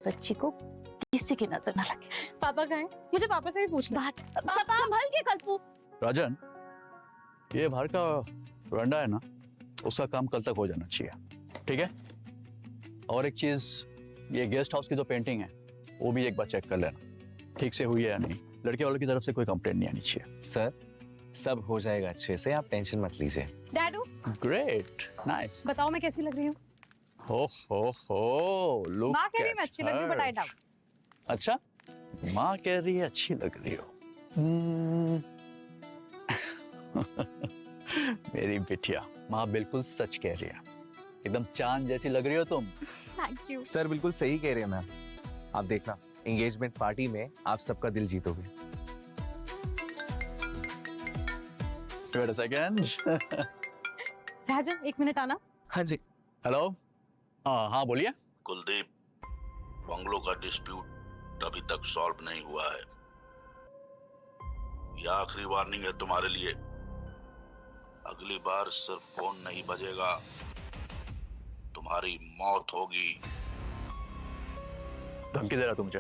बच्ची को किसी की नजर ना लगे। पापा कहाँ हैं? मुझे पापा से भी पूछना। पापा संभल के कल तू। राजन, ये बाहर का वरांडा है ना, उसका काम कल तक हो जाना चाहिए, ठीक है? और एक चीज, ये गेस्ट हाउस की जो पेंटिंग है वो भी एक बार चेक कर लेना, ठीक से हुई है या नहीं। लड़के वालों की तरफ से कोई कंप्लेंट नहीं आनी चाहिए। सर, सब हो जाएगा अच्छे से, आप टेंशन मत लीजिए। डैडू, ग्रेट, नाइस। बताओ मैं कैसी लग रही हूँ? हो लुक। माँ कह रही मैं अच्छी लग रही हूँ, बट आई डाउट। अच्छा, माँ कह रही है अच्छी लग रही हो। मेरी बिटिया, माँ बिल्कुल सच कह रही है, एकदम चांद जैसी लग रही हो तुम। Thank you. सर बिल्कुल सही कह रहे हैं मैम। आप देखना, एंगेजमेंट पार्टी में आप सबका दिल जीतोगे। Wait a second. Rajan, 1 minute आना। हाँ जी। हेलो, हाँ बोलिए। कुलदीप, बंगलों का डिस्प्यूट अभी तक सॉल्व नहीं हुआ है। यह आखिरी वार्निंग है तुम्हारे लिए। अगली बार सिर्फ फोन नहीं बजेगा, तुम्हारी मौत होगी। धमकी दे रहा तू मुझे?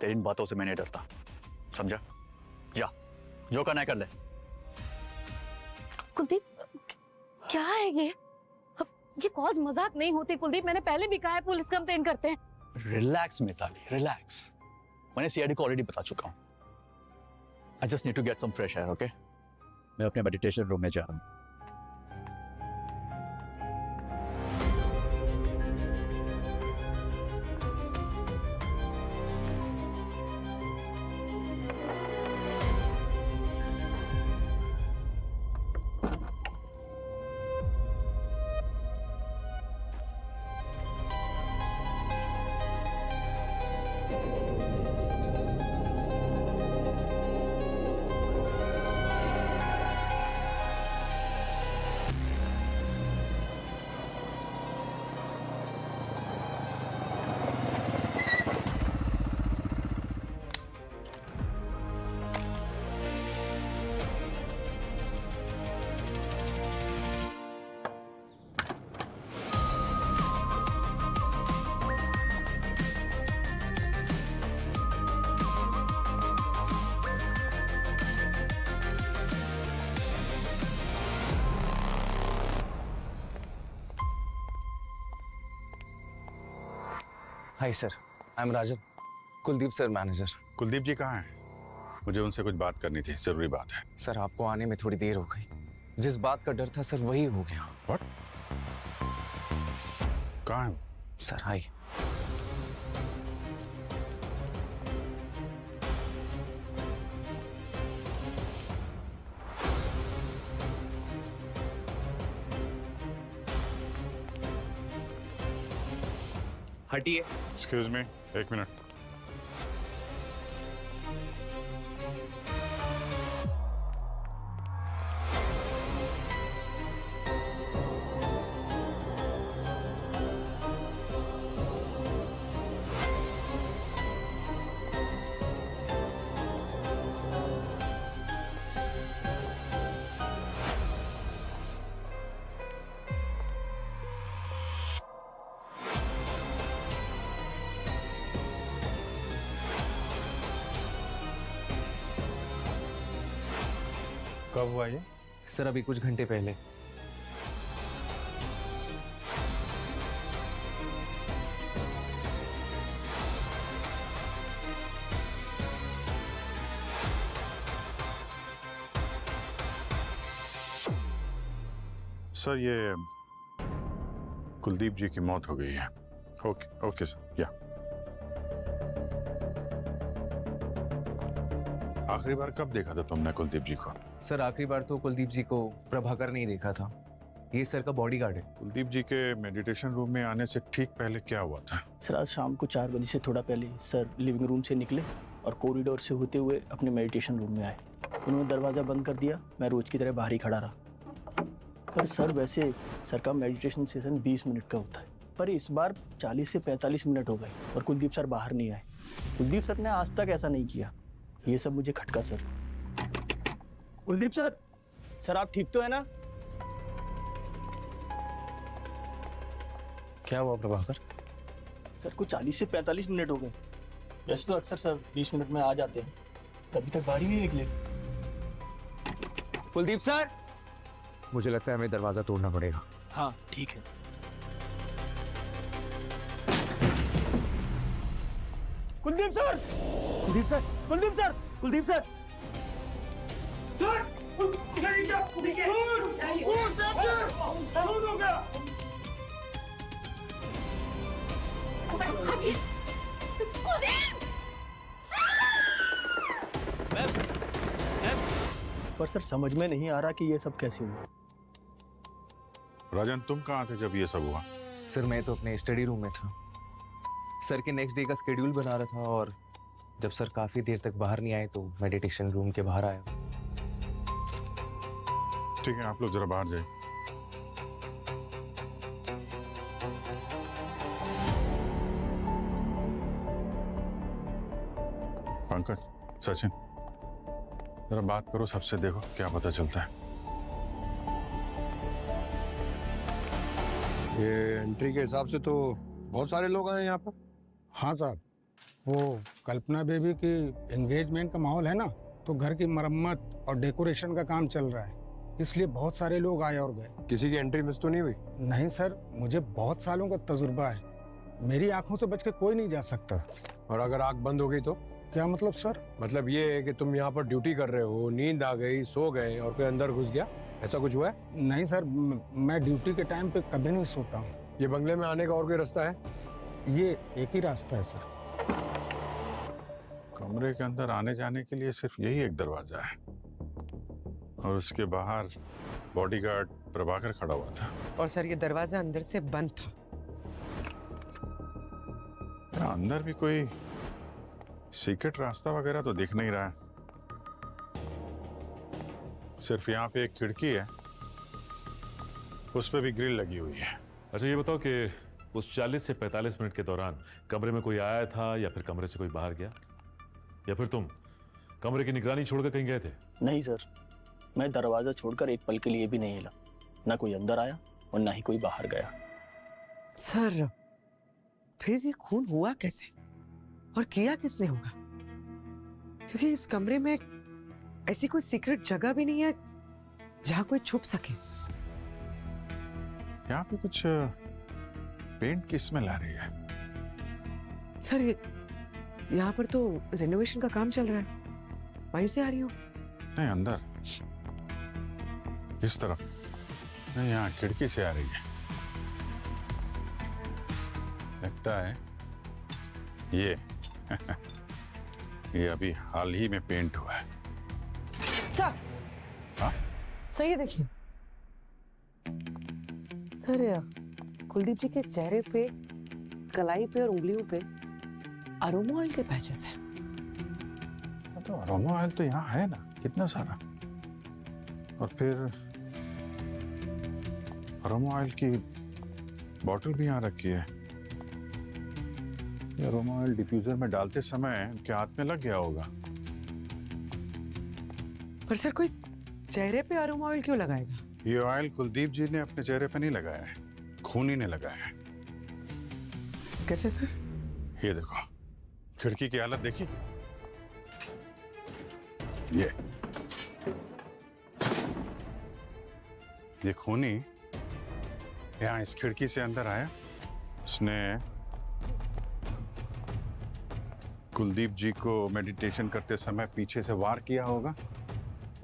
तेरी इन बातों से मैं नहीं डरता, समझा? जा, जो करना है कर ले। कुलदीप, क्या है ये कॉल्स मजाक नहीं होती कुलदीप, मैंने पहले भी कहा है पुलिस कंप्लेन करते हैं। Relax Mitali, relax. मैंने सीआईडी को ऑलरेडी बता चुका हूँ। I just need to get some fresh air, okay? मैं अपने मेडिटेशन रूम में जा रहा हूँ। Hi sir, I am Rajan, Kuldeep sir manager. Kuldeep ji कहाँ हैं? मुझे उनसे कुछ बात करनी थी, जरूरी बात है। सर आपको आने में थोड़ी देर हो गई। जिस बात का डर था सर वही हो गया। व्हाट? कहाँ है? Sir hi. हटिए। Excuse me, 1 minute. कब हुआ ये? सर अभी कुछ घंटे पहले। सर ये कुलदीप जी की मौत हो गई है। ओके ओके सर, या आखिरी बार कब देखा था तुमने कुलदीप जी को? सर आखिरी बार तो कुलदीप जी को प्रभाकर ने ही देखा था। ये सर का बॉडीगार्ड है। कुलदीप जी के मेडिटेशन रूम में आने से ठीक पहले क्या हुआ था? सर आज शाम को 4 बजे से थोड़ा पहले सर लिविंग रूम से निकले और कॉरिडोर से होते हुए अपने मेडिटेशन रूम में आए। उन्होंने दरवाज़ा बंद कर दिया, मैं रोज की तरह बाहर ही खड़ा रहा। पर सर वैसे सर का मेडिटेशन सेशन 20 मिनट का होता है, पर इस बार 40 से 45 मिनट हो गए और कुलदीप सर बाहर नहीं आए। कुलदीप सर ने आज तक ऐसा नहीं किया। ये सब मुझे खटका सर। कुलदीप सर, सर आप ठीक तो है ना? क्या हुआ प्रभाकर? सर को 40 से 45 मिनट हो गए। वैसे तो अक्सर सर 20 मिनट में आ जाते हैं, अभी तक बाहर ही नहीं निकले। कुलदीप सर, मुझे लगता है हमें दरवाजा तोड़ना पड़ेगा। हाँ ठीक है। Kuldeep sir, Kuldeep sir, Kuldeep sir, Kuldeep sir, पर सर समझ में नहीं आ रहा कि ये सब कैसे हुआ। राजन, तुम कहाँ थे जब ये सब हुआ? सर मैं तो अपने स्टडी रूम में था, सर के नेक्स्ट डे का स्केड्यूल बना रहा था, और जब सर काफी देर तक बाहर नहीं आए तो मेडिटेशन रूम के बाहर आया। ठीक है, आप लोग जरा बाहर जाइए। पंकज, सचिन, जरा बात करो सबसे, देखो क्या पता चलता है। ये एंट्री के हिसाब से तो बहुत सारे लोग आए यहाँ पर। हाँ साहब, वो कल्पना बेबी की एंगेजमेंट का माहौल है ना, तो घर की मरम्मत और डेकोरेशन का काम चल रहा है, इसलिए बहुत सारे लोग आए और गए। किसी की एंट्री मिस तो नहीं हुई? नहीं सर, मुझे बहुत सालों का तजुर्बा है, मेरी आंखों से बच के कोई नहीं जा सकता। और अगर आंख बंद हो गई तो? क्या मतलब सर? मतलब ये है कि तुम यहाँ पर ड्यूटी कर रहे हो, नींद आ गई, सो गए और कोई अंदर घुस गया, ऐसा कुछ हुआ है? नहीं सर, मैं ड्यूटी के टाइम पे कभी नहीं सोता हूँ। ये बंगले में आने का और कोई रास्ता है? ये एक ही रास्ता है सर। कमरे के अंदर आने जाने के लिए सिर्फ यही एक दरवाजा है, और उसके बाहर बॉडीगार्ड प्रभाकर खड़ा हुआ था। और सर ये दरवाजा अंदर से बंद था। यहाँ अंदर भी कोई सीक्रेट रास्ता वगैरह तो दिख नहीं रहा है, सिर्फ यहाँ पे एक खिड़की है, उस पे भी ग्रिल लगी हुई है। अच्छा ये बताओ कि उस 40 से 45 मिनट के दौरान कमरे में कोई आया था या फिर कमरे से कोई बाहर गया, या फिर तुम कमरे की निगरानी छोड़कर कहीं गए थे? नहीं सर, मैं दरवाजा छोड़कर एक पल के लिए भी नहीं हिला, ना कोई अंदर आया और ना ही कोई बाहर गया। सर फिर ये खून हुआ कैसे और किया किसने होगा? क्योंकि इस कमरे में ऐसी कोई सीक्रेट जगह भी नहीं है जहां कोई छुप सके। यहाँ पे कुछ पेंट की स्मेल आ रही है। सर ये यहाँ पर तो रेनोवेशन का काम चल रहा है, वहीं से आ रही हो? नहीं, अंदर इस तरफ नहीं, यहाँ खिड़की से आ रही है। लगता है ये अभी हाल ही में पेंट हुआ है। सर, हाँ? सर ये देखिए सर, कुलदीप जी के चेहरे पे, कलाई पे और उंगलियों पे अरोमा ऑयल के पैचेस हैं। तो अरोमा ऑयल तो यहाँ है ना, कितना सारा। और फिर अरोमा ऑयल की बोतल भी यहाँ रखी है। ये अरोमा ऑयल डिफ्यूजर में डालते समय उनके हाथ में लग गया होगा। पर सर कोई चेहरे पे अरोमा ऑयल क्यों लगाएगा? ये ऑयल कुलदीप जी ने अपने चेहरे पे नहीं लगाया है, खूनी ने लगाया है। कैसे सर? ये देखो, खिड़की की हालत देखी। ये खूनी यहाँ इस खिड़की से अंदर आया, उसने कुलदीप जी को मेडिटेशन करते समय पीछे से वार किया होगा,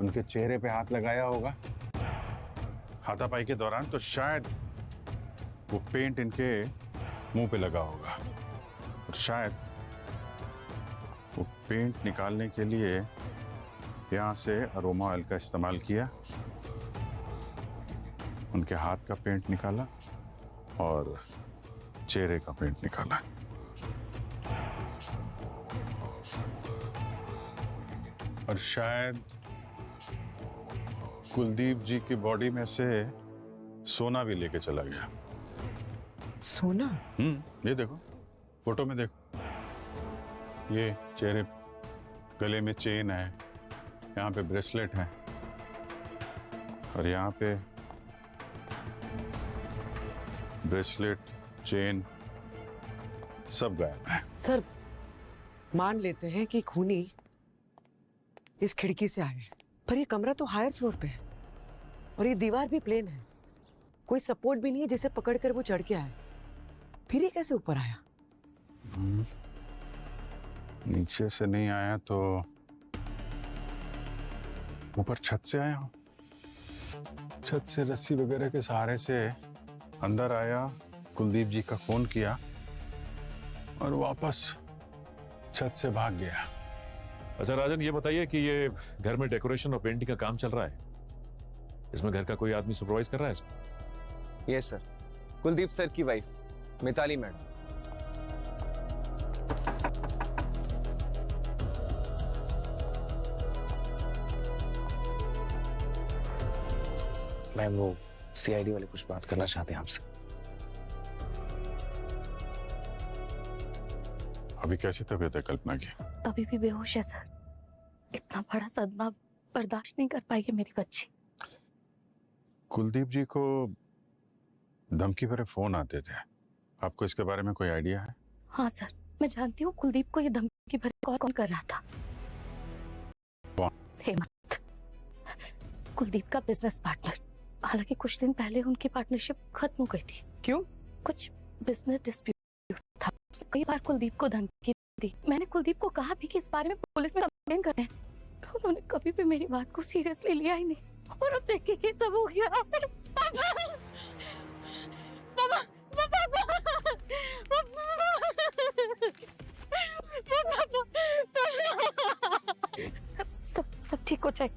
उनके चेहरे पे हाथ लगाया होगा। हाथापाई के दौरान तो शायद वो पेंट इनके मुंह पे लगा होगा, और शायद वो पेंट निकालने के लिए यहाँ से अरोमा ऑयल का इस्तेमाल किया, उनके हाथ का पेंट निकाला और चेहरे का पेंट निकाला। और शायद कुलदीप जी की बॉडी में से सोना भी लेके चला गया। सोना? ये देखो, फोटो में देखो, ये चेहरे, गले में चेन है, यहाँ पे ब्रेसलेट है, और यहाँ पे ब्रेसलेट, चेन, सब गायब है। सर मान लेते हैं कि खूनी इस खिड़की से आए, पर ये कमरा तो हायर फ्लोर पे है और ये दीवार भी प्लेन है, कोई सपोर्ट भी नहीं है जिसे पकड़कर वो चढ़ के आए। फिर ये कैसे ऊपर आया? नीचे से नहीं आया तो ऊपर छत से आया हूं। छत से रस्सी वगैरह के सहारे से अंदर आया, कुलदीप जी का फोन किया और वापस छत से भाग गया। अच्छा राजन, ये बताइए कि ये घर में डेकोरेशन और पेंटिंग का काम चल रहा है, इसमें घर का कोई आदमी सुपरवाइज कर रहा है इसको? यस सर, कुलदीप सर की वाइफ मिताली मैडम। मैम वो सीआईडी वाले कुछ बात करना चाहते हैं आपसे। अभी कैसी तबीयत है कल्पना की? अभी भी बेहोश है सर। इतना बड़ा सदमा बर्दाश्त नहीं कर पाएगी मेरी बच्ची। कुलदीप जी को धमकी भरे फोन आते थे, आपको इसके बारे में कोई आइडिया है? हाँ सर, मैं जानती हूँ कुलदीप को ये धमकी भरे कॉल कौन कर रहा था। कौन? हेमंत, कुलदीप का बिजनेस पार्टनर। हालांकि कुछ दिन पहले उनकी पार्टनरशिप खत्म हो गई थी। क्यों? कुछ बिजनेस डिस्प्यूट था। कई बार कुलदीप को धमकी दी। मैंने कुलदीप को कहा भी कि इस बारे में पुलिस में कंप्लेन करते हैं, उन्होंने कभी भी मेरी बात को सीरियसली लिया ही नहीं। और अब देखिए ये सब हो गया। सब ठीक हो जाए।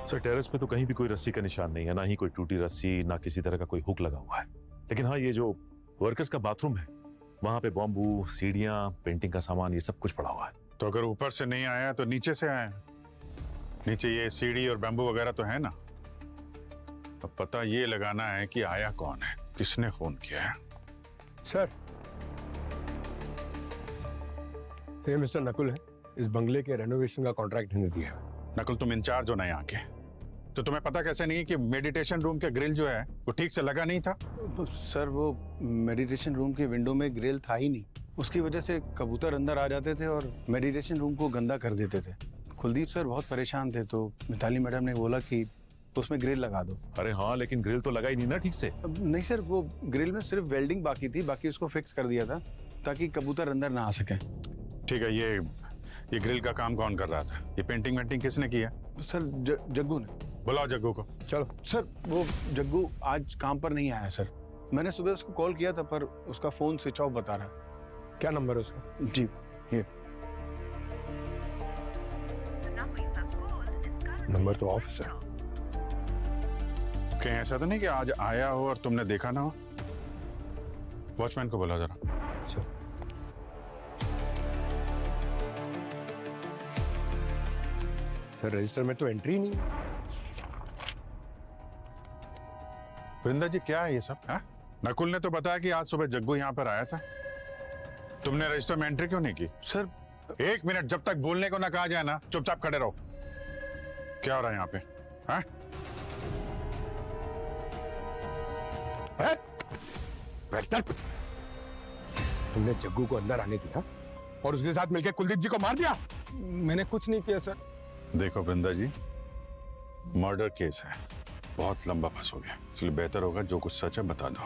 सर टेरेस पे तो कहीं भी कोई रस्सी का निशान नहीं है, ना ही कोई टूटी रस्सी, ना किसी तरह का कोई हुक लगा हुआ है। लेकिन हाँ, ये जो वर्कर्स का बाथरूम है वहां पे बॉम्बू, सीढ़ियां, पेंटिंग का सामान, ये सब कुछ पड़ा हुआ है। तो अगर ऊपर से नहीं आया तो नीचे से आया। नीचे ये सीढ़ी और बैम्बू वगैरह तो है ना। अब पता ये लगाना है कि आया कौन है, किसने फोन किया है। सर, ये मिस्टर नकुल है, इस बंगले के रेनोवेशन का कॉन्ट्रैक्ट इन्हें दिया है। नकुल, तुम इंचार्ज हो ना यहाँ के, तो तुम्हें पता कैसे नहीं कि मेडिटेशन रूम के ग्रिल जो है वो ठीक से लगा नहीं था? तो सर वो मेडिटेशन रूम के विंडो में ग्रिल था ही नहीं, उसकी वजह से कबूतर अंदर आ जाते थे और मेडिटेशन रूम को गंदा कर देते थे। कुलदीप सर बहुत परेशान थे, तो मिताली मैडम ने बोला कि उसमें ग्रिल लगा दो। अरे हाँ, लेकिन ग्रिल तो लगा ही नहीं ना ठीक से। नहीं सर, वो ग्रिल में सिर्फ वेल्डिंग बाकी थी, बाकी उसको फिक्स कर दिया था ताकि कबूतर अंदर ना आ सके। ठीक है, ये ग्रिल का काम कौन कर रहा था? ये पेंटिंग वेंटिंग किसने किया? सर जग्गू ने। बुलाओ जग्गू को। चलो सर, वो जग्गू आज काम पर नहीं आया सर। मैंने सुबह उसको कॉल किया था पर उसका फोन स्विच ऑफ बता रहा है। क्या नंबर है उसका? जी ये नंबर तो ऑफ है। कहीं ऐसा तो नहीं कि आज आया हो और तुमने देखा ना हो? वॉचमैन को बुला जरा। अच्छा। सर रजिस्टर में तो एंट्री नहीं है। वृंदा जी, क्या है ये सब? हाँ? नकुल ने तो बताया कि आज सुबह जग्गू यहाँ पर आया था। तुमने रजिस्टर में एंट्री क्यों नहीं की? सर 1 मिनट, जब तक बोलने को ना कहा जाए ना, चुपचाप खड़े रहो। क्या हो रहा है यहाँ पे? हाँ? तुमने जग्गू को अंदर आने दिया और उसके साथ मिलकर कुलदीप जी को मार दिया? मैंने कुछ नहीं किया सर। देखो वृंदा जी, मर्डर केस है, बहुत लंबा फंस हो गया, इसलिए बेहतर होगा जो कुछ सच है बता दो।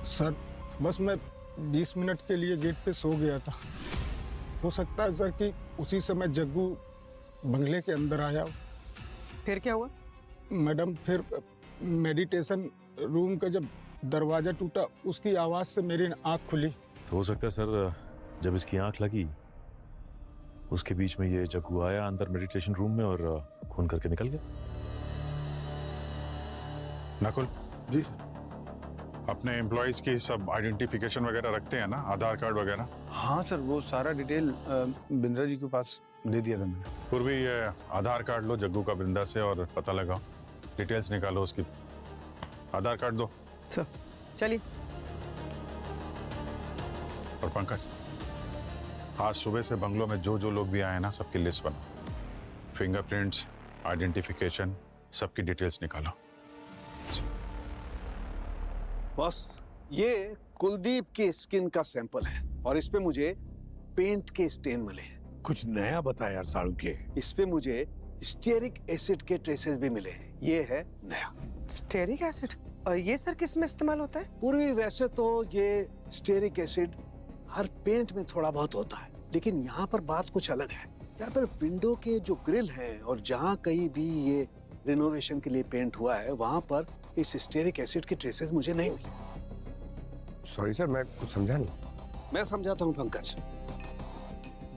सर बस मैं 20 मिनट के लिए गेट पे सो गया था। हो सकता है सर कि उसी समय जग्गू बंगले के अंदर आया हो। फिर क्या हुआ? मैडम, फिर मेडिटेशन रूम का जब दरवाजा टूटा उसकी आवाज से मेरी आंख खुली। तो हो सकता है सर, जब इसकी आंख लगी उसके बीच में ये जग्गू आया अंदर मेडिटेशन रूम में और खून करके निकल गया। नकुल जी, अपने एम्प्लॉयज की सब आइडेंटिफिकेशन वगैरह रखते हैं ना, आधार कार्ड वगैरह? हाँ सर, वो सारा डिटेल बिंद्रा जी के पास दे दिया था मैंने। पूर्वी ये आधार कार्ड लो जग्गू का बिंदा से और पता लगाओ, डिटेल्स निकालो उसकी। आधार कार्ड दो। सर चलिए। और पंकज, आज सुबह से बंगलों में जो जो लोग भी आए ना, सबकी लिस्ट बनाओ। फिंगरप्रिंट्स, आइडेंटिफिकेशन, सबकी डिटेल्स निकालो। बॉस, ये कुलदीप की स्किन का सैंपल है और इस पे मुझे पेंट के स्टेन मिले हैं। कुछ नया बता यार साळुंखे। इस पे मुझे स्टेरिक एसिड के ट्रेसेस भी मिले हैं। ये है नया। Stearic acid? और ये सर किस में इस्तेमाल होता है? पूर्वी वैसे तो ये स्टेरिक एसिड हर पेंट में थोड़ा बहुत होता है, लेकिन यहाँ पर बात कुछ अलग है। यहाँ पर विंडो के जो ग्रिल हैं और जहाँ कहीं भी ये रिनोवेशन के लिए पेंट हुआ है, वहाँ पर इस स्टेरिक एसिड के ट्रेसेस मुझे नहीं मिले। सॉरी सर, मैं कुछ समझा नहीं। मैं समझाता हूँ पंकज।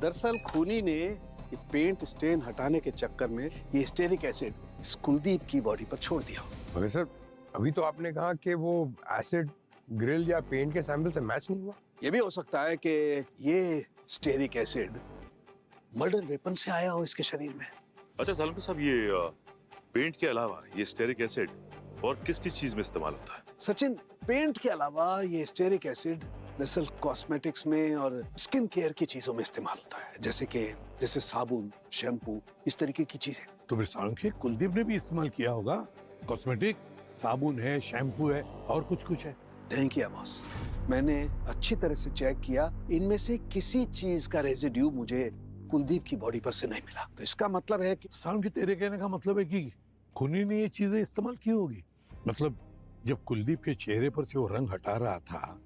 दरअसल खूनी ने ये पेंट स्टेन हटाने के चक्कर में ये स्टेरिक एसिड इस कुलदीप की बॉडी पर छोड़ दिया। मगर सर, अभी तो आपने कहा कि वो एसिड ग्रिल या पेंट के सैंपल से मैच नहीं हुआ। ये भी हो सकता है कि ये स्टेरिक एसिड मर्डर वेपन से आया हो इसके शरीर में। अच्छा सालुंखे साहब, ये पेंट के अलावा ये स्टेरिक एसिड और किस किस चीज में इस्तेमाल होता है? सचिन, पेंट के अलावा ये स्टेरिक एसिड दरअसल कॉस्मेटिक्स में और स्किन केयर की चीजों में इस्तेमाल होता है, जैसे साबुन, शैम्पू, इस तरीके की चीजें। तो फिर साळुंखे, कुलदीप ने भी इस्तेमाल किया होगा। कॉस्मेटिक्स, साबुन है, शैम्पू है और कुछ है। नहीं किया बॉस, मैंने अच्छी तरह से चेक किया। इनमें से किसी चीज का रेजिड्यू मुझे कुलदीप की बॉडी पर से नहीं मिला। तो इसका मतलब है कि साळुंखे, तेरे कहने का मतलब है कि खूनी ने ये चीजें इस्तेमाल की होगी। मतलब जब कुलदीप के चेहरे पर से वो रंग हटा रहा था,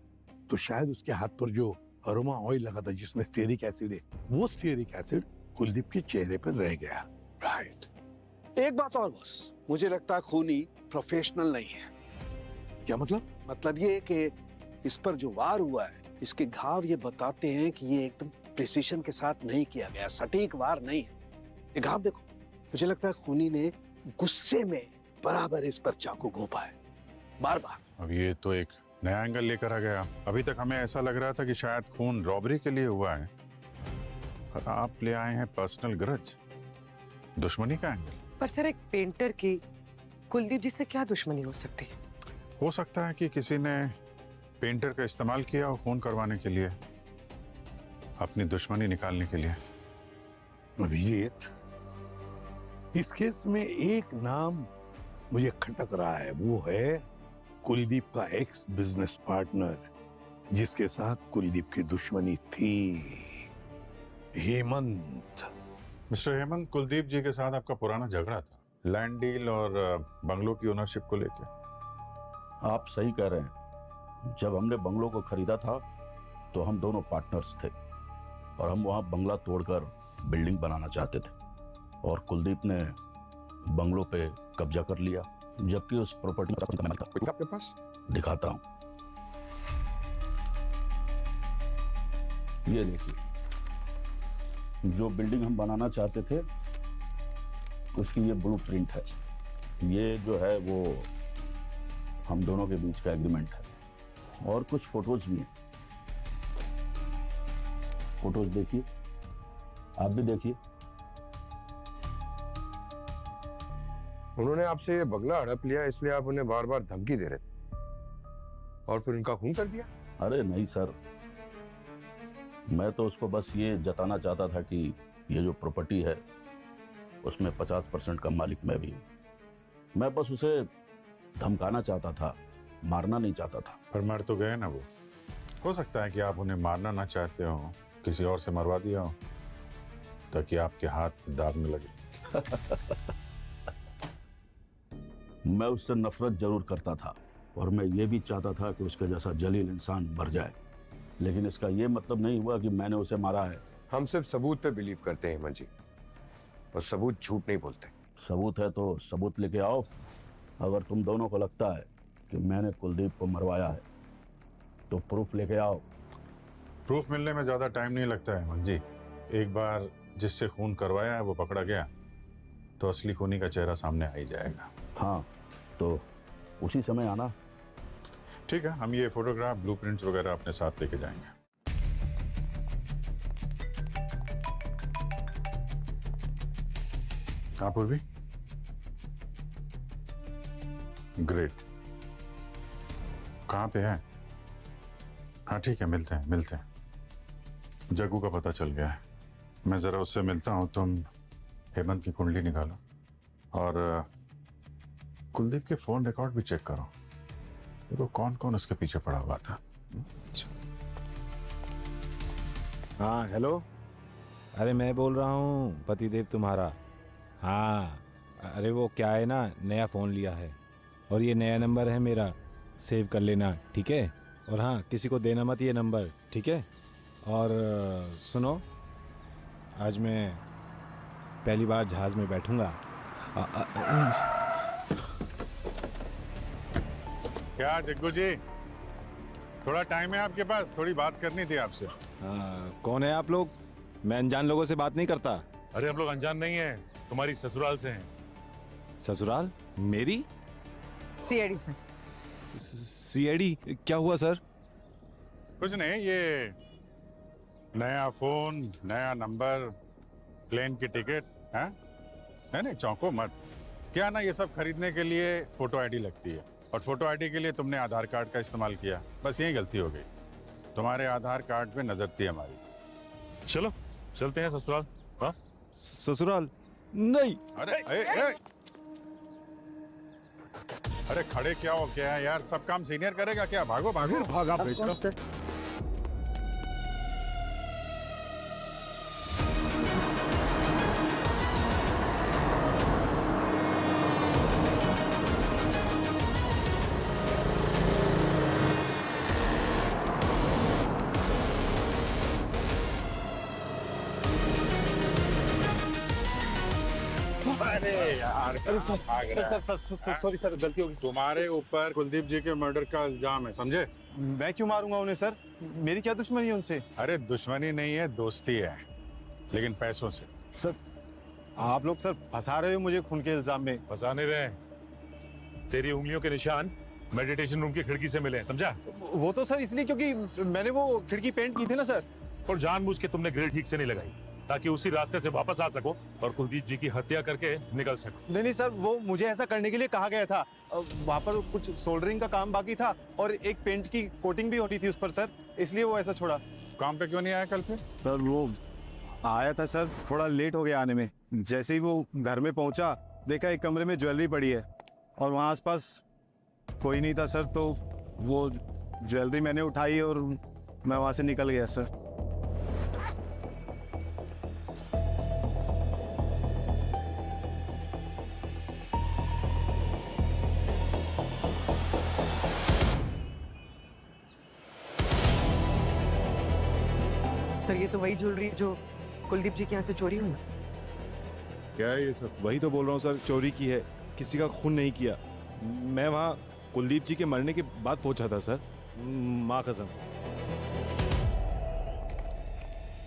तो शायद उसके हाथ पर जो अरोमा ऑयल लगा था जिसमें स्टेरिक एसिड है, वो स्टेरिक एसिड कुलदीप के चेहरे पर रह गया। राइट। एक बात और बॉस, मुझे लगता है खूनी प्रोफेशनल नहीं है। क्या मतलब? मतलब ये कि इस पर जो वार हुआ है, इसके घाव ये बताते हैं कि ये एकदम प्रिसीशन के साथ नहीं किया गया, सटीक वार नहीं है। ये घाव देखो, मुझे लगता है खूनी ने गुस्से में बराबर इस पर चाकू घोंपा है, बार बार। अब ये तो एक नया एंगल लेकर आ गया। अभी तक हमें ऐसा लग रहा था कि शायद खून रॉबरी के लिए हुआ है, पर आप ले आए हैं पर्सनल ग्रज, दुश्मनी का एंगल। पर सर, एक पेंटर की कुलदीप जी से क्या दुश्मनी हो सकती है? हो सकता है कि किसी ने पेंटर का इस्तेमाल किया हो खून करवाने के लिए, अपनी दुश्मनी निकालने के लिए। अभिजीत, इस केस में एक नाम मुझे खटक रहा है, वो है कुलदीप का एक्स बिजनेस पार्टनर, जिसके साथ कुलदीप की दुश्मनी थी, हेमंत। मिस्टर हेमंत, कुलदीप जी के साथ आपका पुराना झगड़ा था लैंड डील और बंगलो की ओनरशिप को लेकर। आप सही कह रहे हैं। जब हमने बंगलो को खरीदा था तो हम दोनों पार्टनर्स थे और हम वहां बंगला तोड़कर बिल्डिंग बनाना चाहते थे, और कुलदीप ने बंगलो पे कब्जा कर लिया, जबकि उस प्रॉपर्टी का आपके पास दिखाता हूं। ये देखिए, जो बिल्डिंग हम बनाना चाहते थे उसकी ये ब्लूप्रिंट है। ये जो है वो हम दोनों के बीच का एग्रीमेंट है, और कुछ फोटोज भी हैं। फोटोज देखिए, आप भी देखिए। उन्होंने आपसे ये बंगला हड़प लिया, इसलिए आप उन्हें बार बार धमकी दे रहे थे और फिर उनका खून कर दिया? अरे नहीं सर, मैं तो उसको बस ये जताना चाहता था कि ये जो प्रॉपर्टी है उसमें 50% का मालिक मैं भी हूँ। मैं बस उसे धमकाना चाहता था, मारना नहीं चाहता था। पर मर तो गए ना वो। हो सकता है कि आप उन्हें मारना ना चाहते हो, किसी और से मरवा दिया हो ताकि आपके हाथ दाग न लगे। मैं उससे नफरत जरूर करता था और मैं ये भी चाहता था कि उसके जैसा जलील इंसान मर जाए, लेकिन इसका ये मतलब नहीं हुआ कि मैंने उसे मारा है। हम सिर्फ सबूत पे बिलीव करते हैं हेमंत जी, और सबूत झूठ नहीं बोलते। सबूत है तो सबूत लेके आओ। अगर तुम दोनों को लगता है कि मैंने कुलदीप को मरवाया है तो प्रूफ लेके आओ। प्रूफ मिलने में ज्यादा टाइम नहीं लगता है हेमंत जी। एक बार जिससे खून करवाया है वो पकड़ा गया तो असली खूनी का चेहरा सामने आ ही जाएगा। हाँ, तो उसी समय आना। ठीक है, हम ये फोटोग्राफ ब्लूप्रिंट्स वगैरह अपने साथ लेके जाएंगे। हाँ पूर्वी, ग्रेट। कहाँ पे है? हाँ ठीक है, मिलते हैं मिलते हैं। जग्गू का पता चल गया है, मैं जरा उससे मिलता हूँ। तुम हेमंत की कुंडली निकालो और कुलदीप के फोन रिकॉर्ड भी चेक करो, देखो कौन कौन उसके पीछे पड़ा हुआ था। हाँ हेलो, अरे मैं बोल रहा हूँ पतिदेव तुम्हारा। हाँ अरे वो क्या है ना, नया फ़ोन लिया है और ये नया नंबर है मेरा, सेव कर लेना ठीक है। और हाँ किसी को देना मत ये नंबर, ठीक है। और सुनो, आज मैं पहली बार जहाज़ में बैठूंगा। क्या जग्गू जी, थोड़ा टाइम है आपके पास? थोड़ी बात करनी थी आपसे। कौन है आप लोग? मैं अनजान लोगों से बात नहीं करता। अरे हम लोग अनजान नहीं है, तुम्हारी ससुराल से हैं। ससुराल? मेरी? CID sir. सीआईडी? क्या हुआ सर? कुछ नहीं, ये नया फोन, नया नंबर, प्लेन की टिकट है। नहीं चौंको मत। क्या ना, ये सब खरीदने के लिए फोटो आईडी लगती है और फोटो आईडी के लिए तुमने आधार कार्ड का इस्तेमाल किया, बस यही गलती हो गई। तुम्हारे आधार कार्ड पे नजर थी हमारी। चलो चलते हैं ससुराल। हाँ ससुराल? नहीं। अरे खड़े क्या हो क्या है यार, सब काम सीनियर करेगा क्या? भागो भागो भागा अरे यार, अरे सर सॉरी सर, गलती हो गई। तुम्हारे ऊपर कुलदीप जी के मर्डर का इल्जाम है, समझे? मैं क्यों मारूंगा उन्हें सर? मेरी क्या दुश्मनी है उनसे? अरे दुश्मनी नहीं है, दोस्ती है, लेकिन पैसों से। सर आप लोग सर फंसा रहे हो मुझे खून के इल्जाम में। फंसा नहीं रहे, तेरी उंगलियों के निशान मेडिटेशन रूम की खिड़की से मिले हैं, समझा? वो तो सर इसलिए क्योंकि मैंने वो खिड़की पेंट की थी ना सर। और जानबूझ के तुमने ग्रिल ठीक से नहीं लगाई ताकि उसी रास्ते से वापस आ सको और कुलदीप जी की हत्या करके निकल सको। नहीं सर, वो मुझे ऐसा करने के लिए कहा गया था। वहाँ पर कुछ सोल्डरिंग का काम बाकी था और एक पेंट की कोटिंग भी होनी थी उस पर सर, इसलिए वो ऐसा छोड़ा। काम पे क्यों नहीं आया कल फिर? सर वो आया था सर, थोड़ा लेट हो गया आने में। जैसे ही वो घर में पहुंचा, देखा एक कमरे में ज्वेलरी पड़ी है और वहाँ आसपास कोई नहीं था सर, तो वो ज्वेलरी मैंने उठाई और मैं वहाँ से निकल गया सर। सर ये तो वही ज्वेलरी जो कुलदीप जी के यहाँ से चोरी हुई। क्या है ये सब? वही तो बोल रहा हूँ सर, चोरी की है, किसी का खून नहीं किया। मैं वहाँ कुलदीप जी के मरने के बाद पहुंचा था सर, माँ कसम।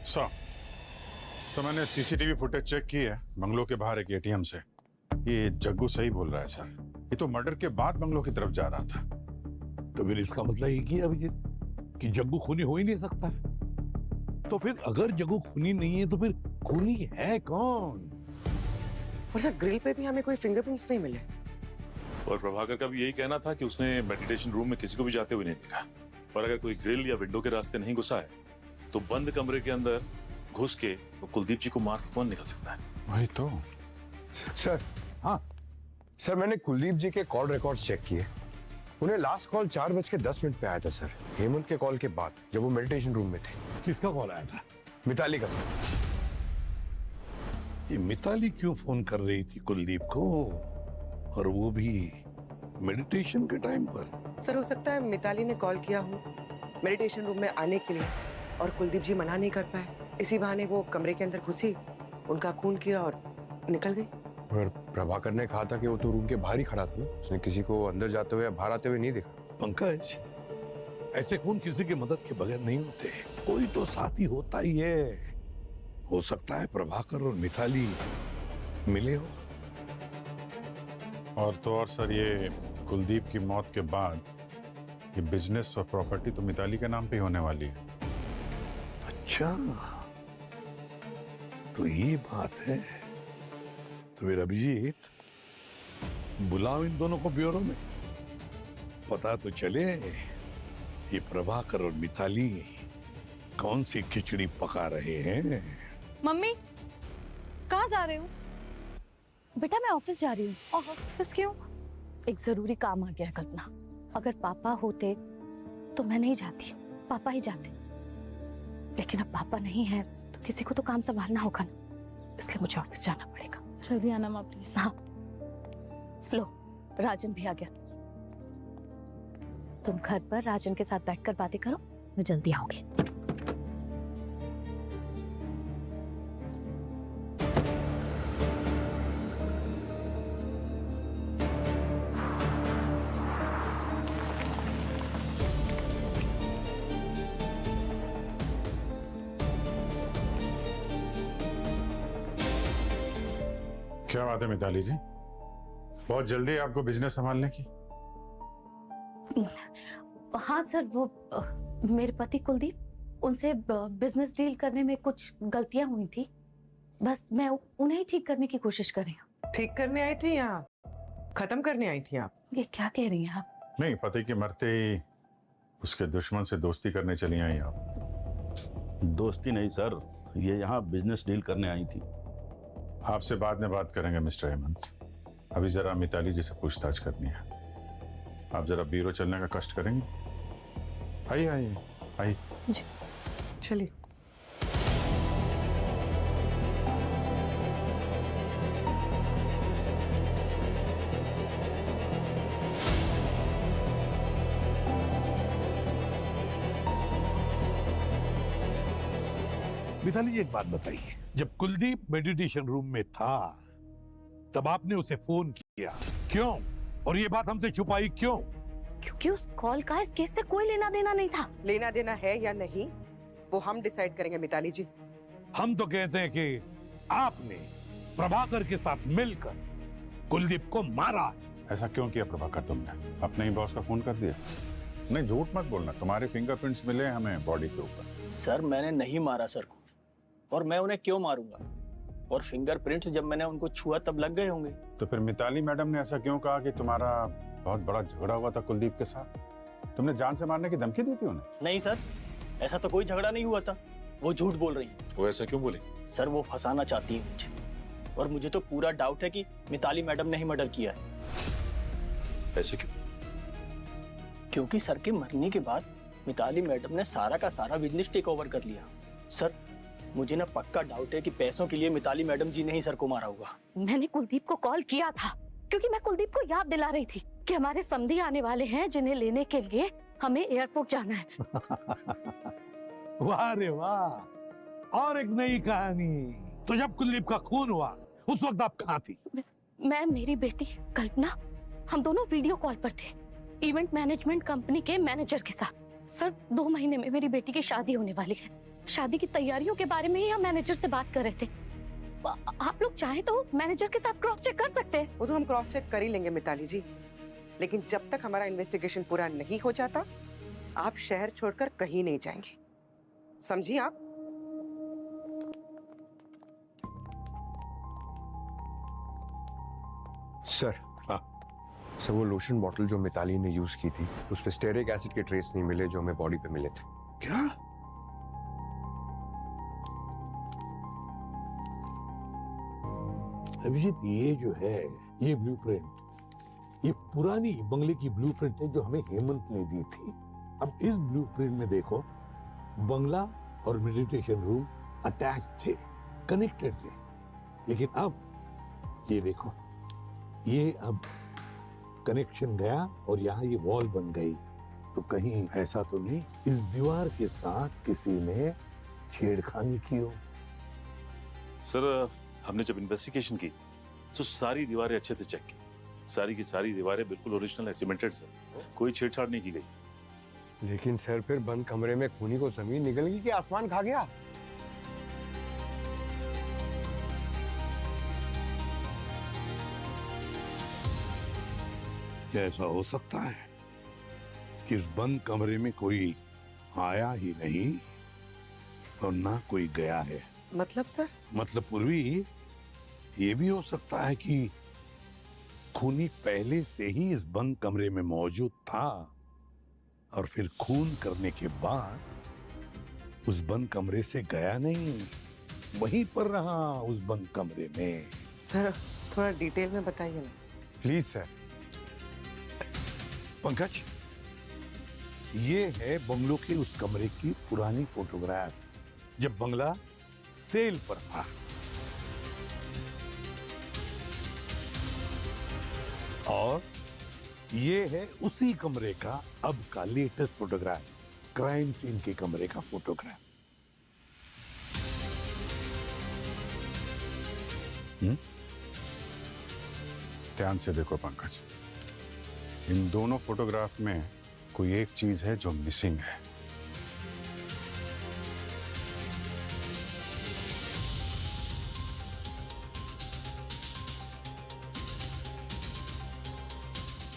सर मैंने सीसीटीवी फुटेज चेक की है बंगलों के बाहर एक एटीएम से। ये जग्गू सही बोल रहा है सर, ये तो मर्डर के बाद बंगलों की तरफ जा रहा था। तो फिर इसका मतलब ये कि अभिजीत कि जग्गू खूनी हो ही नहीं सकता। तो फिर अगर जग्गू खूनी नहीं है तो फिर खूनी है कौन? और सर ग्रिल पे भी हमें कोई फिंगरप्रिंट्स नहीं मिले। और प्रभाकर का भी यही कहना था कि उसने मेडिटेशन रूम में किसी को भी जाते हुए नहीं देखा। और अगर कोई ग्रिल या विंडो के रास्ते नहीं घुसा है तो बंद कमरे के अंदर घुस के तो कुलदीप जी को मार के कौन निकल सकता है? वही तो सर। हाँ सर, मैंने कुलदीप जी के कॉल रिकॉर्ड्स चेक किए। उन्हें लास्ट कॉल 4:10 पे आया था सर, हेमंत के कॉल के बाद, जब वो मेडिटेशन रूम में थे। किसका कॉल आया था? मिताली का सर। ये मिताली क्यों फोन कर रही थी कुलदीप को, और वो भी मेडिटेशन के टाइम पर? सर हो सकता है मिताली ने कॉल किया हो मेडिटेशन रूम में आने के लिए और कुलदीप जी मना नहीं कर पाए, इसी बहाने वो कमरे के अंदर घुसी, उनका खून किया और निकल गई। और प्रभाकर ने कहा था कि वो तो रूम के बाहर ही खड़ा था ना, उसने किसी को अंदर जाते हुए या बाहर आते हुए नहीं देखा। पंकज, ऐसे खून किसी की मदद के बगैर नहीं होते, कोई तो साथी होता ही है। हो सकता है प्रभाकर और मिताली मिले हो। और तो और सर, ये कुलदीप की मौत के बाद कि बिजनेस और प्रॉपर्टी तो मिताली के नाम पे ही होने वाली है। अच्छा, तो ये बात है। तो फिर अभिजीत, बुलाओ इन दोनों को ब्यूरो में, पता तो चले ये प्रभाकर और मिताली कौन सी खिचड़ी पका रहे हैं। मम्मी कहाँ जा रहे हो? बेटा मैं ऑफिस जा रही हूँ। ऑफिस क्यों? एक जरूरी काम आ गया कल्पना। अगर पापा होते तो मैं नहीं जाती, पापा ही जाते। लेकिन अब पापा नहीं है तो किसी को तो काम संभालना होगा ना, इसलिए मुझे ऑफिस जाना पड़ेगा। जल्दी आना माँ प्लीज। हाँ लो, राजन भी आ गया। तुम घर पर राजन के साथ बैठकर बातें करो, मैं जल्दी आऊंगी। क्या बात है मिताली जी, बहुत जल्दी आपको बिजनेस संभालने की? हाँ सर, वो मेरे पति कुलदीप, उनसे बिजनेस डील करने में कुछ गलतियां हुई थी, बस मैं उन्हें ही ठीक करने की कोशिश कर रही हूँ। ठीक करने आई थी या खत्म करने आई थी आप? ये क्या कह रही हैं आप? नहीं, पति के मरते ही उसके दुश्मन से दोस्ती करने चली आई आप। दोस्ती नहीं सर, ये यहाँ बिजनेस डील करने आई थी। आपसे बाद में बात करेंगे मिस्टर हेमंत, अभी जरा मिताली जी से पूछताछ करनी है। आप जरा ब्यूरो चलने का कष्ट करेंगे? आइए आइए आइए। जी चलिए। मिताली जी, एक बात बताइए, जब कुलदीप मेडिटेशन रूम में था तब आपने उसे फोन किया क्यों, और ये बात हमसे छुपाई क्यों? क्योंकि उस कॉल का इस केस से कोई लेना देना नहीं था। लेना देना है या नहीं वो हम डिसाइड करेंगे मिताली जी। हम तो कहते हैं कि आपने प्रभाकर के साथ मिलकर कुलदीप को मारा है। ऐसा क्यों किया प्रभाकर तुमने? अपने ही बॉस का फोन कर दिया? नहीं, झूठ मत बोलना, तुम्हारे फिंगरप्रिंट्स मिले हमें बॉडी के ऊपर। सर मैंने नहीं मारा सर को, और मैं उन्हें क्यों मारूंगा? और फिंगरप्रिंट्स जब मैंने उनको छुआ तब लग गए होंगे। तो फिर मिताली मैडम ने ऐसा क्यों कहा कि तुम्हारा बहुत बड़ा झगड़ा हुआ था कुलदीप के साथ? तुमने जान से मारने की धमकी दी थी उन्हें? नहीं सर, ऐसा तो कोई झगड़ा नहीं हुआ था, वो झूठ बोल रही है। वो ऐसा क्यों बोले? सर वो फंसाना चाहती है मुझे, और मुझे तो पूरा डाउट है कि मिताली मैडम ने ही मर्डर किया है। ऐसे क्यों? क्योंकि सर के मरने के बाद मिताली मैडम ने सारा का सारा बिजनेस टेक ओवर कर लिया। सर मुझे ना पक्का डाउट है कि पैसों के लिए मिताली मैडम जी ने ही सर को मारा होगा। मैंने कुलदीप को कॉल किया था क्योंकि मैं कुलदीप को याद दिला रही थी कि हमारे समधी आने वाले हैं जिन्हें लेने के लिए हमें एयरपोर्ट जाना है। वाह रे वाह, और एक नई कहानी। तो जब कुलदीप का खून हुआ उस वक्त आप कहाँ थी? मैं, मेरी बेटी कल्पना, हम दोनों वीडियो कॉल पर थे इवेंट मैनेजमेंट कंपनी के मैनेजर के साथ। सर 2 महीने में मेरी बेटी की शादी होने वाली है। शादी की तैयारियों के बारे में ही हम मैनेजर से बात कर रहे थे। आप लोग चाहे तो मैनेजर के साथ क्रॉस चेक कर सकते हैं। वो तो हम क्रॉस चेक कर ही लेंगे मिताली जी, लेकिन जब तक हमारा इन्वेस्टिगेशन पूरा नहीं हो जाता आप शहर छोड़कर कहीं नहीं जाएंगे, समझिए आप? सर सर वो लोशन बॉटल जो मिताली ने यूज की थी उसमें स्टेरिक एसिड के ट्रेस नहीं मिले जो हमें बॉडी पे मिले थे। क्या? अभिजीत, ये जो है ये ब्लूप्रिंट, ये पुरानी बंगले की ब्लूप्रिंट है जो हमें हेमंत ने दी थी। अब इस ब्लूप्रिंट में देखो, बंगला और मेडिटेशन रूम अटैच थे, कनेक्टेड थे, लेकिन अब ये देखो, ये अब कनेक्शन गया और यहाँ ये वॉल बन गई। तो कहीं ऐसा तो नहीं इस दीवार के साथ किसी ने छेड़खानी की हो? सर हमने जब इन्वेस्टिगेशन की तो सारी दीवारें अच्छे से चेक की, सारी की सारी दीवारें बिल्कुल ओरिजिनल है, सीमेंटेड सर, कोई छेड़छाड़ नहीं की गई। लेकिन सर फिर बंद कमरे में खूनी को जमीन निकल गई कि आसमान खा गया? क्या ऐसा हो सकता है? इस बंद कमरे में कोई आया ही नहीं और ना कोई गया है। मतलब सर? मतलब पूर्वी, ये भी हो सकता है कि खूनी पहले से ही इस बंद कमरे में मौजूद था और फिर खून करने के बाद उस बंद कमरे से गया नहीं, वहीं पर रहा उस बंद कमरे में। सर थोड़ा डिटेल में बताइए ना प्लीज सर। पंकज, ये है बंगलो के उस कमरे की पुरानी फोटोग्राफ जब बंगला सेल पर था। और ये है उसी कमरे का अब का लेटेस्ट फोटोग्राफ, क्राइम सीन के कमरे का फोटोग्राफ। ध्यान से देखो पंकज, इन दोनों फोटोग्राफ में कोई एक चीज है जो मिसिंग है।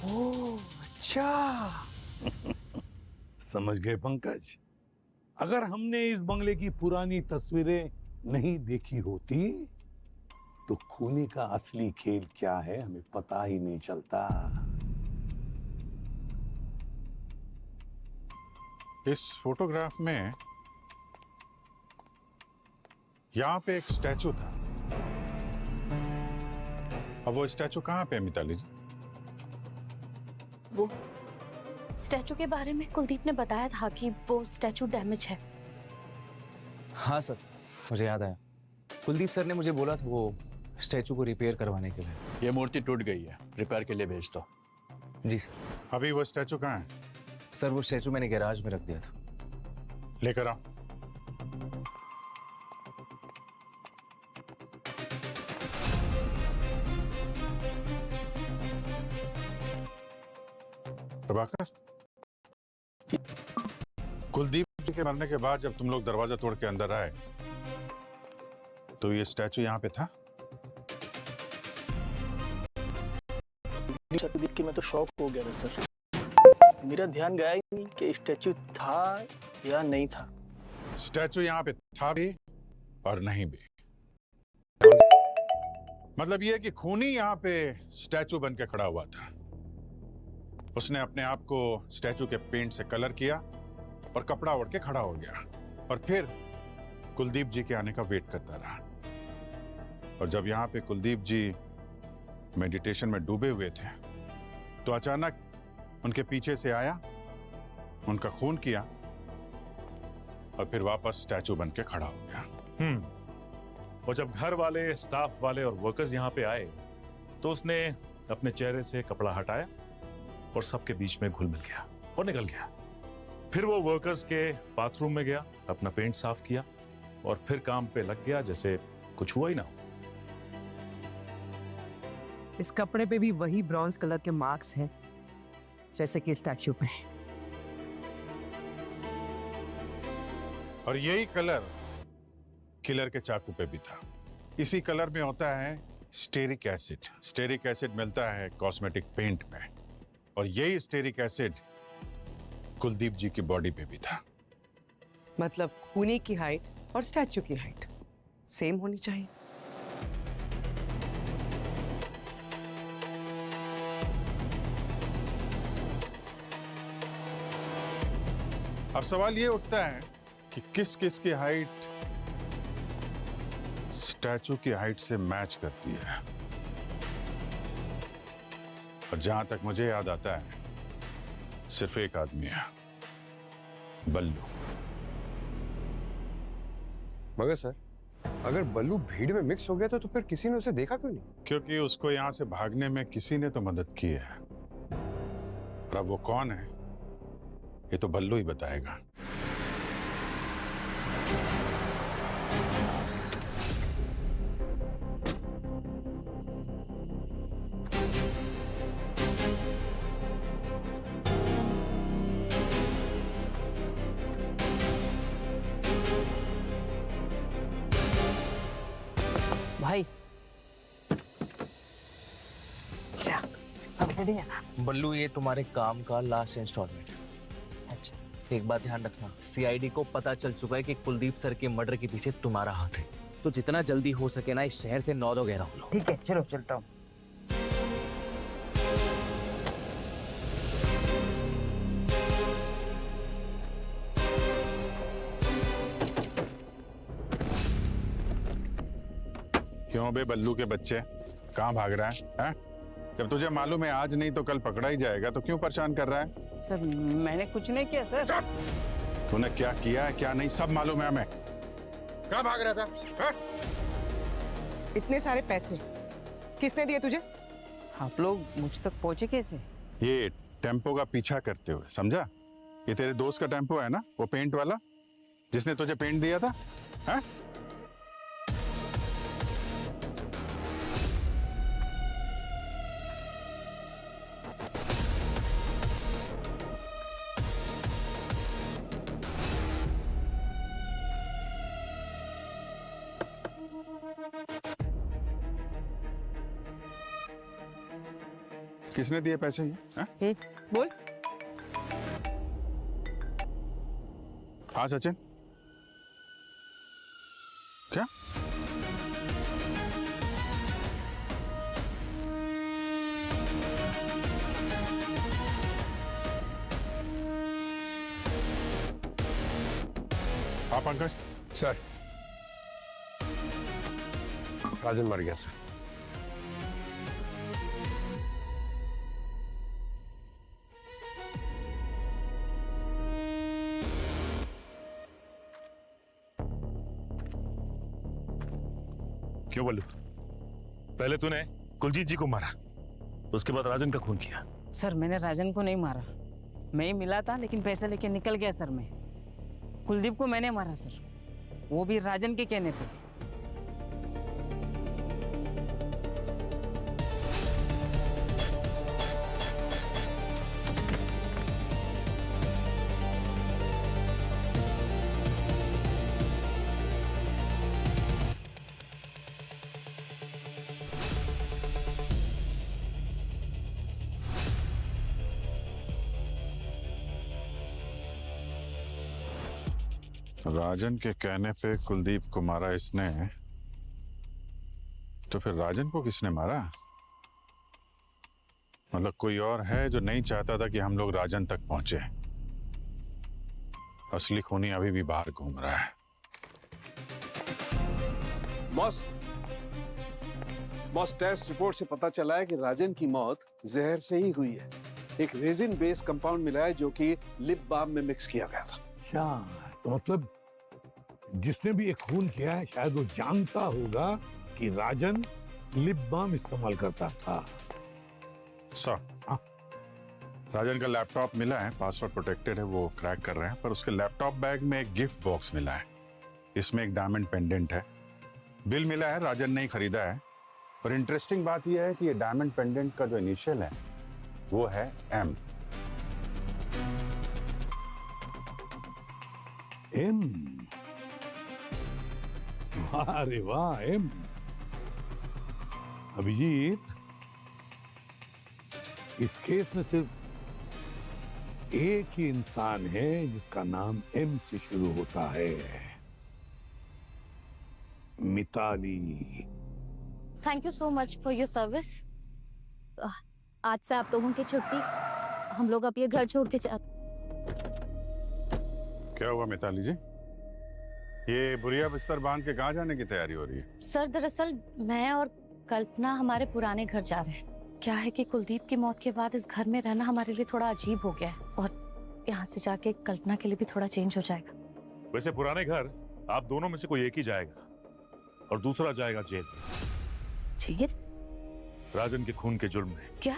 ओह अच्छा। समझ गए पंकज? अगर हमने इस बंगले की पुरानी तस्वीरें नहीं देखी होती तो खूनी का असली खेल क्या है हमें पता ही नहीं चलता। इस फोटोग्राफ में यहां पे एक स्टैचू था। अब वो स्टैचू कहां पे है मिताली जी? वो स्टैचू के बारे में कुलदीप ने बताया था कि वो स्टैचू डैमेज है। हाँ सर, मुझे याद आया। कुलदीप सर ने मुझे बोला था वो स्टैचू को रिपेयर करवाने के लिए। ये मूर्ति टूट गई है, रिपेयर के लिए भेज दो। जी सर। अभी वो स्टैचू कहाँ है? सर वो स्टैचू मैंने गैराज में रख दिया था। लेकर आओ। प्रभाकर, कुलदीप जी के मरने के बाद जब तुम लोग दरवाजा तोड़ के अंदर आए तो ये स्टैचू यहाँ पे था? देख के मैं तो शॉक हो गया था सर। मेरा ध्यान गया ही नहीं कि स्टैचू था या नहीं था। स्टैचू यहाँ पे था भी और नहीं भी। मतलब ये कि खूनी यहाँ पे स्टैचू बन के खड़ा हुआ था। उसने अपने आप को स्टैचू के पेंट से कलर किया और कपड़ा ओढ़ के खड़ा हो गया और फिर कुलदीप जी के आने का वेट करता रहा। और जब यहाँ पे कुलदीप जी मेडिटेशन में डूबे हुए थे तो अचानक उनके पीछे से आया, उनका खून किया और फिर वापस स्टैचू बन के खड़ा हो गया। और जब घर वाले, स्टाफ वाले और वर्कर्स यहाँ पे आए तो उसने अपने चेहरे से कपड़ा हटाया और सबके बीच में घुल मिल गया और निकल गया। फिर वो वर्कर्स के बाथरूम में गया, अपना पेंट साफ किया और फिर काम पे लग गया जैसे कुछ हुआ ही ना हो। इस कपड़े पे भी वही ब्रॉन्ज कलर के मार्क्स हैं जैसे कि स्टैचू पे। और यही कलर किलर के चाकू पे भी था। इसी कलर में होता है स्टेरिक एसिड। स्टेरिक एसिड मिलता है कॉस्मेटिक पेंट में और यही स्टेरिक एसिड कुलदीप जी की बॉडी पे भी था। मतलब खूनी की हाइट और स्टैचू की हाइट सेम होनी चाहिए। अब सवाल ये उठता है कि किस किस की हाइट स्टैचू की हाइट से मैच करती है। और जहां तक मुझे याद आता है सिर्फ एक आदमी है, बल्लू। मगर सर, अगर बल्लू भीड़ में मिक्स हो गया तो फिर किसी ने उसे देखा क्यों नहीं? क्योंकि उसको यहां से भागने में किसी ने तो मदद की है। और अब वो कौन है ये तो बल्लू ही बताएगा। भाई सब रेडी है ना? बल्लू, ये तुम्हारे काम का लास्ट इंस्टॉलमेंट। एक बात ध्यान रखना, सीआईडी को पता चल चुका है कि कुलदीप सर के मर्डर के पीछे तुम्हारा हाथ है, तो जितना जल्दी हो सके ना इस शहर से नौ दो घेराव लो। ठीक है, चलो चलता हूँ। क्यों बे बल्लू के बच्चे, कहाँ भाग रहा है? जब तुझे मालूम है आज नहीं तो कल पकड़ा ही जाएगा तो क्यों परेशान कर रहा है? सर मैंने कुछ नहीं किया सर। तूने क्या किया है क्या नहीं सब मालूम है हमें। कहाँ भाग रहा था? है? इतने सारे पैसे किसने दिए तुझे? आप लोग मुझ तक पहुंचे कैसे? ये टेम्पो का पीछा करते हुए, समझा? ये तेरे दोस्त का टेम्पो है ना, वो पेंट वाला जिसने तुझे पेंट दिया था, है? किसने दिए पैसे ये? बोल। हाँ सचिन, क्या? हाँ पंकज। सर राजन मर गया सर। क्यों बल्लू, पहले तूने कुलजीत जी को मारा, उसके बाद राजन का खून किया। सर मैंने राजन को नहीं मारा, मैं ही मिला था लेकिन पैसे लेके निकल गया सर। मैं कुलदीप को मैंने मारा सर, वो भी राजन के कहने पे। राजन के कहने पे कुलदीप को मारा इसने, तो फिर राजन को किसने मारा? मतलब कोई और है जो नहीं चाहता था कि हम लोग राजन तक पहुंचे। असली खूनी अभी भी बाहर घूम रहा है। बॉस टेस्ट रिपोर्ट से पता चला है कि राजन की मौत जहर से ही हुई है। एक रेजिन बेस्ड कंपाउंड मिला है जो कि लिप बाम में मिक्स किया गया था। अच्छा, तो मतलब जिसने भी ये खून किया है शायद वो जानता होगा कि राजन लिप बाम इस्तेमाल करता था। सर, राजन का लैपटॉप मिला है, पासवर्ड प्रोटेक्टेड है, वो क्रैक कर रहे हैं, पर उसके लैपटॉप बैग में एक गिफ्ट बॉक्स मिला है, इसमें एक डायमंड पेंडेंट है। बिल मिला है, राजन ने ही खरीदा है, पर इंटरेस्टिंग बात यह है कि ये डायमंड पेंडेंट का जो इनिशियल है वो है एम। एम? अरे वाह, एम। अभिजीत, इस केस में सिर्फ एक ही इंसान है जिसका नाम एम से शुरू होता है, Mitali. Thank you so much for your service. आज से आप लोगों की छुट्टी, हम लोग अब ये घर छोड़ के क्या हुआ मिताली जी? ये बुरिया बिस्तर बांध के कहाँ जाने की तैयारी हो रही है? सर दरअसल मैं और कल्पना हमारे पुराने घर जा रहे हैं। क्या है कि कुलदीप की मौत के बाद इस घर में रहना हमारे लिए थोड़ा अजीब हो गया है और यहाँ से जाके कल्पना के लिए भी थोड़ा चेंज हो जाएगा। वैसे पुराने घर आप दोनों में से कोई एक ही जाएगा और दूसरा जाएगा जेल। जेल? राजन के खून के जुर्म में। क्या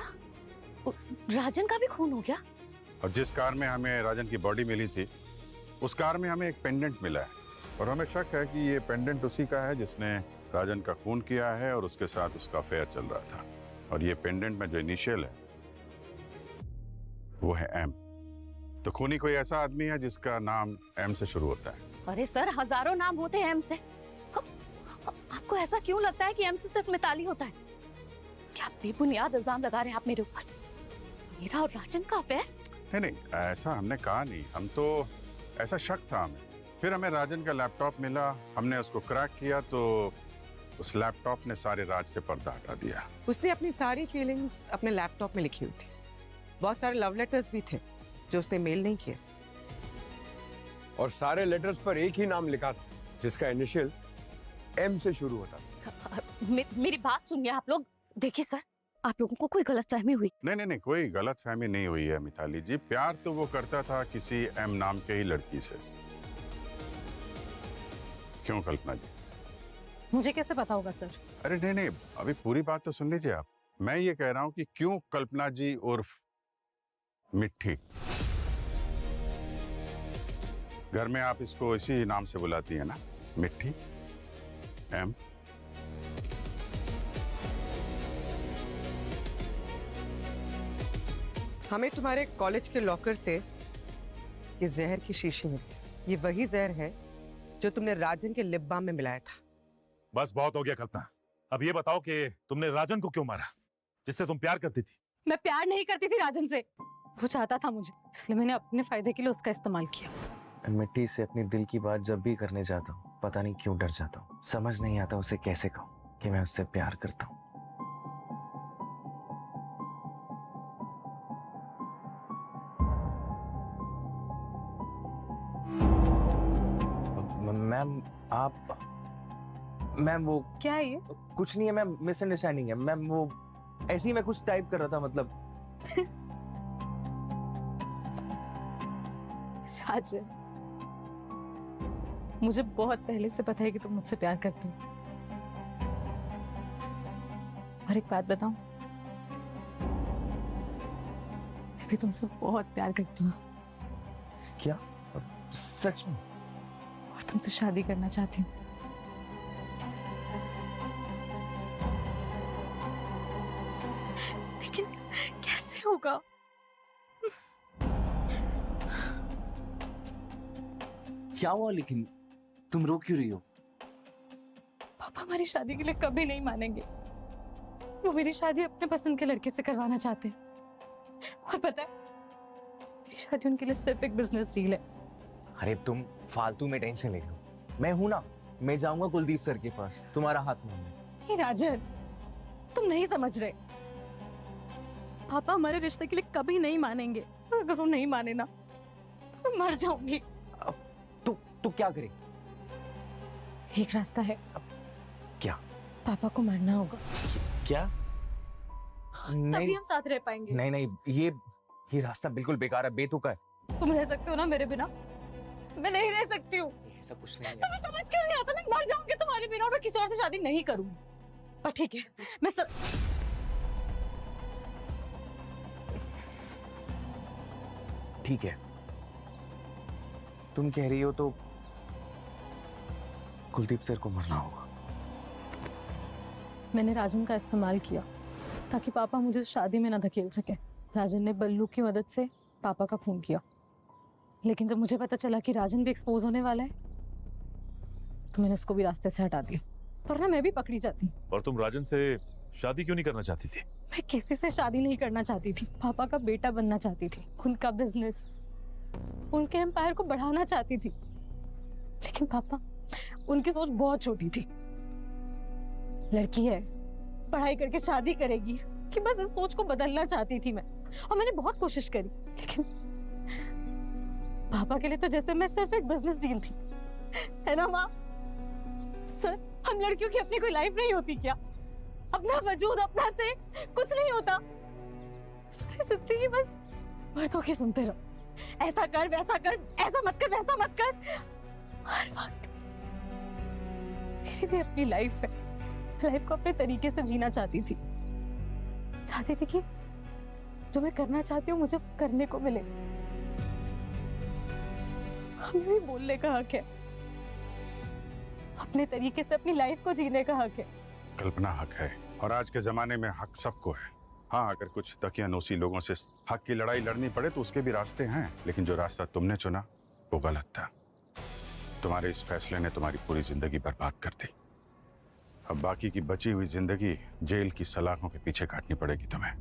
राजन का भी खून हो गया? और जिस कार में हमें राजन की बॉडी मिली थी उस कार में हमें एक पेंडेंट मिला है और हमें शक है कि ये पेंडेंट उसी का है जिसने राजन का खून किया है और उसके साथ उसका अफेयर चल रहा था। और ये पेंडेंट में जो इनिशियल है वो है एम। तो खूनी कोई ऐसा आदमी है जिसका नाम एम से शुरू होता है। अरे सर, हजारों नाम होते हैं एम से। आपको ऐसा क्यों लगता है कि एम से सिर्फ मिताली होता है? क्या बेबुनियाद इल्जाम लगा रहे हैं आप मेरे ऊपर? मेरा और राजन का अफेयर? नहीं, ऐसा हमने कहा नहीं। हम तो ऐसा शक था हमें। फिर हमें राजन का लैपटॉप मिला, हमने उसको क्रैक किया तो उस लैपटॉप ने सारे राज से पर्दा हटा दिया। उसने अपनी सारी फीलिंग्स अपने लैपटॉप में लिखी हुई थी। बहुत सारे लव लेटर्स भी थे जो उसने मेल नहीं किए। और सारे लेटर्स पर एक ही नाम लिखा था जिसका इनिशियल एम से शुरू होता था। मेरी बात सुनिए आप लोग। देखिए सर, आप लोगों को कोई गलतफहमी हुई। नहीं, कोई गलतफहमी नहीं हुई है मिताली जी। प्यार तो वो करता था किसी एम नाम के ही लड़की से। क्यों कल्पना जी? मुझे कैसे पता होगा सर? अरे नहीं, अभी पूरी बात तो सुन लीजिए आप। मैं ये कह रहा हूं कि क्यों कल्पना जी उर्फ मिट्टी। घर में आप इसको इसी नाम से बुलाती है ना, मिट्टी, एम। हमें तुम्हारे कॉलेज के लॉकर से ये जहर की शीशी मिली। ये वही जहर है जो तुमने राजन के लिप बाम में मिलाया था। बस बहुत हो गया कल्पना। अब ये बताओ कि तुमने राजन को क्यों मारा, जिससे तुम प्यार करती थी? मैं प्यार नहीं करती थी राजन से। वो चाहता था मुझे, इसलिए मैंने अपने फायदे के लिए उसका इस्तेमाल किया। मिट्टी से अपनी दिल की बात जब भी करने जाता हूँ, पता नहीं क्यों डर जाता हूँ। समझ नहीं आता उसे कैसे कहूँ कि मैं उससे प्यार करता हूँ। मैम मैम वो क्या है ये? कुछ नहीं है मैम, मिसअंडरस्टैंडिंग है मैम। वो ऐसे ही मैं कुछ टाइप कर रहा था, मतलब। राजन, मुझे बहुत पहले से पता है कि तुम मुझसे प्यार करते हो। और एक बात बताऊं, मैं भी तुमसे बहुत प्यार करती हूँ। क्या? सच में? और तुमसे शादी करना चाहती हूँ। लेकिन कैसे होगा? क्या हुआ? लेकिन तुम रो क्यों रही हो? पापा हमारी शादी के लिए कभी नहीं मानेंगे। वो मेरी शादी अपने पसंद के लड़के से करवाना चाहते हैं। और पता है, मेरी शादी उनके लिए सिर्फ एक बिजनेस डील है। अरे तुम फालतू में टेंशन ले लो। मैं हूं ना, मैं जाऊंगा कुलदीप सर के पास तुम्हारा हाथ मांगने। हे राजन, तुम नहीं समझ रहे। पापा हमारे रिश्ते के लिए कभी नहीं मानेंगे। अगर वो नहीं माने ना, तो मैं मर जाऊंगी। तो क्या करे? एक रास्ता है। क्या? पापा को मरना होगा। क्या? तभी हम साथ रह पाएंगे। नहीं, ये रास्ता बिल्कुल बेकार है, बेतुका है। तुम रह सकते हो ना मेरे बिना? मैं नहीं रह सकती हूँ। ऐसा कुछ नहीं है। तुम्हें समझ क्यों नहीं आता? मैं मर जाऊंगी तुम्हारे बिना और मैं किसी और से शादी नहीं करूंगी। पर ठीक है, मैं ठीक है, तुम कह रही हो तो कुलदीप सर को मरना होगा। मैंने राजन का इस्तेमाल किया ताकि पापा मुझे शादी में ना धकेल सके। राजन ने बल्लू की मदद से पापा का खून किया। लेकिन जब मुझे पता चला कि राजन भी एक्सपोज होने वाला है, तो मैंने उसको भी रास्ते से हटा दिया। वरना मैं भी पकड़ी जाती। और तुम राजन से शादी क्यों नहीं करना चाहती थी? मैं किसी से शादी नहीं करना चाहती थी। पापा का बेटा बनना चाहती थी। उनका बिजनेस, उनके एम्पायर को बढ़ाना चाहती थी। लेकिन पापा, उनकी सोच बहुत छोटी थी। लड़की है, पढ़ाई करके शादी करेगी, कि बस इस सोच को बदलना चाहती थी मैं। और मैंने बहुत कोशिश करी, लेकिन पापा के लिए तो जैसे मैं सिर्फ एक बिजनेस डील थी, है ना माँ? सर, हम लड़कियों की अपनी कोई लाइफ नहीं होती क्या? अपना वजूद, अपना से कुछ नहीं होता। सारी जिंदगी बस मर्दों की सुनते रहो। ऐसा कर, वैसा कर, ऐसा मत कर, वैसा मत कर। हर वक्त मेरी भी अपनी लाइफ है। लाइफ को अपने तरीके से जीना चाहती थी। चाहती थी कि जो मैं करना चाहती हूँ मुझे करने को मिले। हमें भी बोलने का हक है, अपने तरीके से अपनी लाइफ को जीने का हक है। कल्पना, हक है, और आज के जमाने में हक सबको है। हाँ, अगर कुछ दकियानूसी लोगों से हक की लड़ाई लड़नी पड़े तो उसके भी रास्ते हैं, लेकिन जो रास्ता तुमने चुना वो गलत था। तुम्हारे इस फैसले ने तुम्हारी पूरी जिंदगी बर्बाद कर दी। अब बाकी की बची हुई जिंदगी जेल की सलाखों के पीछे काटनी पड़ेगी तुम्हें।